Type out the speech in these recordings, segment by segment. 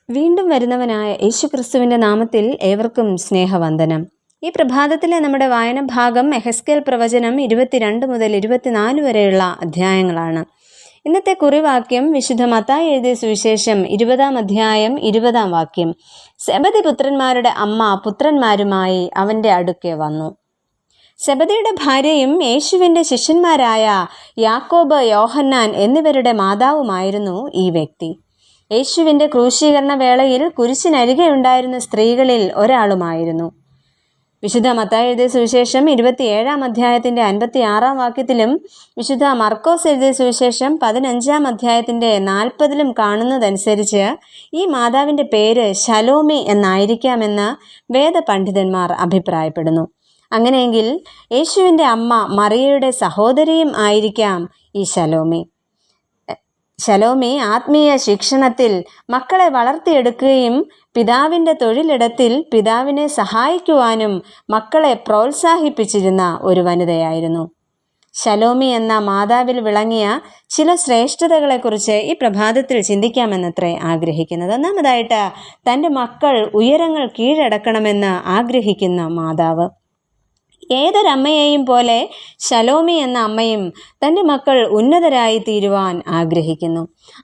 വീണ്ടും വരുന്നവനായ യേശുക്രിസ്തുവിൻ്റെ നാമത്തിൽ ഏവർക്കും സ്നേഹവന്ദനം. ഈ പ്രഭാതത്തിലെ നമ്മുടെ വായന ഭാഗം എഹെസ്കേൽ പ്രവചനം 22 മുതൽ 24 വരെയുള്ള അധ്യായങ്ങളാണ്. ഇന്നത്തെ കുറിവാക്യം വിശുദ്ധ മത്തായി എഴുതിയ സുവിശേഷം 20 അധ്യായം 20 വാക്യം. സെബദി പുത്രന്മാരുടെ അമ്മ പുത്രന്മാരുമായി അവൻ്റെ അടുക്കെ വന്നു. സെബദിയുടെ ഭാര്യയും യേശുവിൻ്റെ ശിഷ്യന്മാരായ യാക്കോബ്, യോഹന്നാൻ എന്നിവരുടെ മാതാവുമായിരുന്നു ഈ വ്യക്തി. യേശുവിൻ്റെ ക്രൂശീകരണ വേളയിൽ കുരിശിനരികെ ഉണ്ടായിരുന്ന സ്ത്രീകളിൽ ഒരാളുമായിരുന്നു. വിശുദ്ധ മത്തായി എഴുതിയ സുവിശേഷം 27 അധ്യായത്തിൻ്റെ 56 വാക്യത്തിലും വിശുദ്ധ മർക്കോസ് എഴുതിയ സുവിശേഷം 15 അധ്യായത്തിൻ്റെ 40 കാണുന്നതനുസരിച്ച് ഈ മാതാവിൻ്റെ പേര് ശലോമി എന്നായിരിക്കാമെന്ന് വേദപണ്ഡിതന്മാർ അഭിപ്രായപ്പെടുന്നു. അങ്ങനെയെങ്കിൽ യേശുവിൻ്റെ അമ്മ മറിയയുടെ സഹോദരിയും ആയിരിക്കാം ഈ ശലോമി. ശലോമി ആത്മീയ ശിക്ഷണത്തിൽ മക്കളെ വളർത്തിയെടുക്കുകയും പിതാവിൻ്റെ തൊഴിലിടത്തിൽ പിതാവിനെ സഹായിക്കുവാനും മക്കളെ പ്രോത്സാഹിപ്പിച്ചിരുന്ന ഒരു വനിതയായിരുന്നു. ശലോമി എന്ന മാതാവിൽ വിളങ്ങിയ ചില ശ്രേഷ്ഠതകളെക്കുറിച്ച് ഈ പ്രഭാതത്തിൽ ചിന്തിക്കാമെന്നത്രേ ആഗ്രഹിക്കുന്നത്. ഒന്നാമതായിട്ട്, തൻ്റെ മക്കൾ ഉയരങ്ങൾ കീഴടക്കണമെന്ന് ആഗ്രഹിക്കുന്ന മാതാവ്. ഏതൊരമ്മയെയും പോലെ ശലോമി എന്ന അമ്മയും തൻ്റെ മക്കൾ ഉന്നതരായി തീരുവാൻ ആഗ്രഹിക്കുന്നു.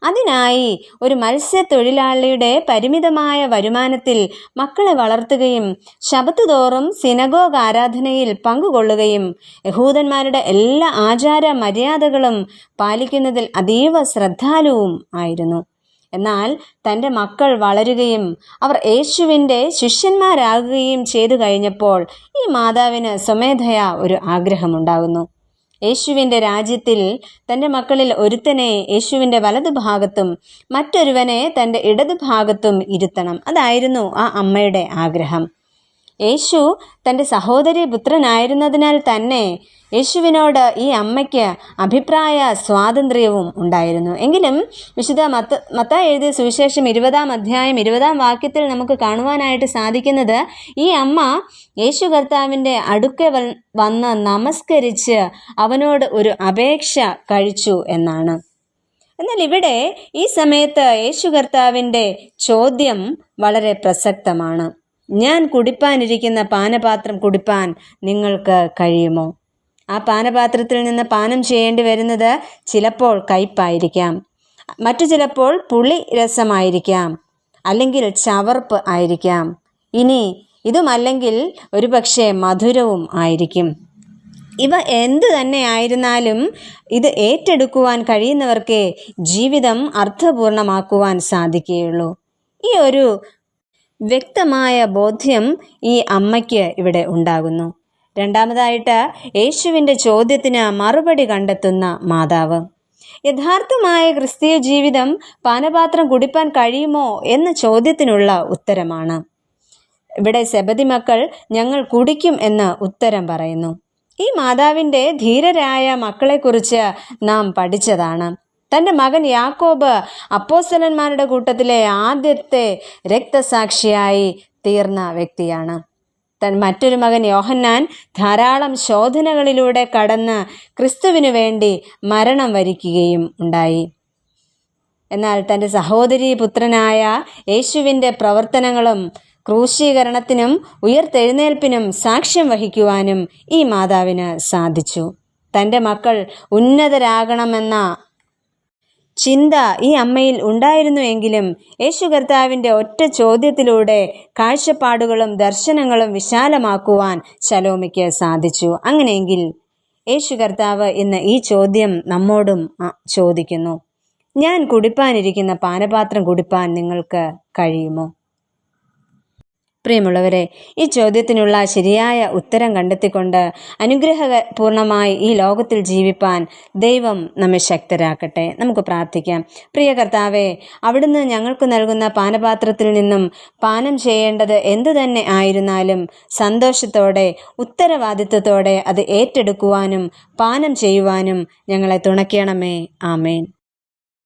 അതിനായി ഒരു മത്സ്യത്തൊഴിലാളിയുടെ പരിമിതമായ വരുമാനത്തിൽ മക്കളെ വളർത്തുകയും ശബത്ത് തോറും സിനഗോഗ് ആരാധനയിൽ പങ്കുകൊള്ളുകയും യഹൂദന്മാരുടെ എല്ലാ ആചാര മര്യാദകളും പാലിക്കുന്നതിൽ അതീവ ശ്രദ്ധാലുവും ആയിരുന്നു. എന്നാൽ തൻ്റെ മക്കൾ വളരുകയും അവർ യേശുവിൻ്റെ ശിഷ്യന്മാരാകുകയും ചെയ്തു കഴിഞ്ഞപ്പോൾ ഈ മാതാവിന് സ്വമേധയാ ഒരു ആഗ്രഹമുണ്ടാകുന്നു. യേശുവിൻ്റെ രാജ്യത്തിൽ തൻ്റെ മക്കളിൽ ഒരുത്തനെ യേശുവിൻ്റെ വലതുഭാഗത്തും മറ്റൊരുവനെ തൻ്റെ ഇടതുഭാഗത്തും ഇരുത്തണം. അതായിരുന്നു ആ അമ്മയുടെ ആഗ്രഹം. യേശു തൻ്റെ സഹോദരി പുത്രനായിരുന്നതിനാൽ തന്നെ യേശുവിനോട് ഈ അമ്മയ്ക്ക് അഭിപ്രായ സ്വാതന്ത്ര്യവും ഉണ്ടായിരുന്നു. എങ്കിലും വിശുദ്ധ മത്തായി എഴുതിയ സുവിശേഷം 20 അധ്യായം 20 വാക്യത്തിൽ നമുക്ക് കാണുവാനായിട്ട് സാധിക്കുന്നത് ഈ അമ്മ യേശു കർത്താവിൻ്റെ അടുക്കെ വന്ന് നമസ്കരിച്ച് അവനോട് ഒരു അപേക്ഷ കഴിച്ചു എന്നാണ്. എന്നാൽ ഇവിടെ ഈ സമയത്ത് യേശു കർത്താവിൻ്റെ ചോദ്യം വളരെ പ്രസക്തമാണ്. ഞാൻ കുടിപ്പാനിരിക്കുന്ന പാനപാത്രം കുടിപ്പാൻ നിങ്ങൾക്ക് കഴിയുമോ? ആ പാനപാത്രത്തിൽ നിന്ന് പാനം ചെയ്യേണ്ടി വരുന്നത് ചിലപ്പോൾ കയ്പായിരിക്കാം, മറ്റു ചിലപ്പോൾ പുളി രസമായിരിക്കാം, അല്ലെങ്കിൽ ചവർപ്പ് ആയിരിക്കാം. ഇനി ഇതുമല്ലെങ്കിൽ ഒരുപക്ഷെ മധുരവും ആയിരിക്കും. ഇവ എന്തു തന്നെ ആയിരുന്നാലും ഇത് ഏറ്റെടുക്കുവാൻ കഴിയുന്നവർക്ക് ജീവിതം അർത്ഥപൂർണമാക്കുവാൻ സാധിക്കുകയുള്ളൂ. ഈ ഒരു വ്യക്തമായ ബോധ്യം ഈ അമ്മയ്ക്ക് ഇവിടെ ഉണ്ടാകുന്നു. രണ്ടാമതായിട്ട്, യേശുവിൻ്റെ ചോദ്യത്തിന് മറുപടി കണ്ടെത്തുന്ന മാതാവ്. യഥാർത്ഥമായ ക്രിസ്തീയ ജീവിതം പാനപാത്രം കുടിപ്പാൻ കഴിയുമോ എന്ന ചോദ്യത്തിനുള്ള ഉത്തരമാണ്. ഇവിടെ സെബദി മക്കൾ ഞങ്ങൾ കുടിക്കും എന്ന് ഉത്തരം പറയുന്നു. ഈ മാതാവിൻ്റെ ധീരരായ മക്കളെക്കുറിച്ച് നാം പഠിച്ചതാണ്. തൻ്റെ മകൻ യാക്കോബ് അപ്പോസ്തലന്മാരുടെ കൂട്ടത്തിലെ ആദ്യത്തെ രക്തസാക്ഷിയായി തീർന്ന വ്യക്തിയാണ്. മറ്റൊരു മകൻ യോഹന്നാൻ ധാരാളം ശോധനകളിലൂടെ കടന്ന് ക്രിസ്തുവിനു വേണ്ടി മരണം വരിക്കുകയും ഉണ്ടായി. എന്നാൽ തൻ്റെ സഹോദരീ പുത്രനായ യേശുവിൻ്റെ പ്രവർത്തനങ്ങളും ക്രൂശീകരണത്തിനും ഉയർത്തെഴുന്നേൽപ്പിനും സാക്ഷ്യം വഹിക്കുവാനും ഈ മാതാവിന് സാധിച്ചു. തൻ്റെ മക്കൾ ഉന്നതരാകണമെന്ന ചിന്ത ഈ അമ്മയിൽ ഉണ്ടായിരുന്നുവെങ്കിലും യേശു കർത്താവിൻ്റെ ഒറ്റ ചോദ്യത്തിലൂടെ കാഴ്ചപ്പാടുകളും ദർശനങ്ങളും വിശാലമാക്കുവാൻ ശലോമിക്ക് സാധിച്ചു. അങ്ങനെയെങ്കിൽ യേശു കർത്താവ് ഇന്ന് ഈ ചോദ്യം നമ്മോടും ചോദിക്കുന്നു. ഞാൻ കുടിപ്പാനിരിക്കുന്ന പാനപാത്രം കുടിപ്പാൻ നിങ്ങൾക്ക് കഴിയുമോ? പ്രിയമുള്ളവരെ, ഈ ചോദ്യത്തിനുള്ള ശരിയായ ഉത്തരം കണ്ടെത്തിക്കൊണ്ട് അനുഗ്രഹപൂർണമായി ഈ ലോകത്തിൽ ജീവിപ്പാൻ ദൈവം നമ്മെ ശക്തരാക്കട്ടെ. നമുക്ക് പ്രാർത്ഥിക്കാം. പ്രിയ കർത്താവേ, അവിടുന്ന് ഞങ്ങൾക്ക് നൽകുന്ന പാനപാത്രത്തിൽ നിന്നും പാനം ചെയ്യേണ്ടത് എന്തു തന്നെ ആയിരുന്നാലും സന്തോഷത്തോടെ ഉത്തരവാദിത്വത്തോടെ അത് ഏറ്റെടുക്കുവാനും പാനം ചെയ്യുവാനും ഞങ്ങളെ തുണയ്ക്കണമേ. ആമേൻ.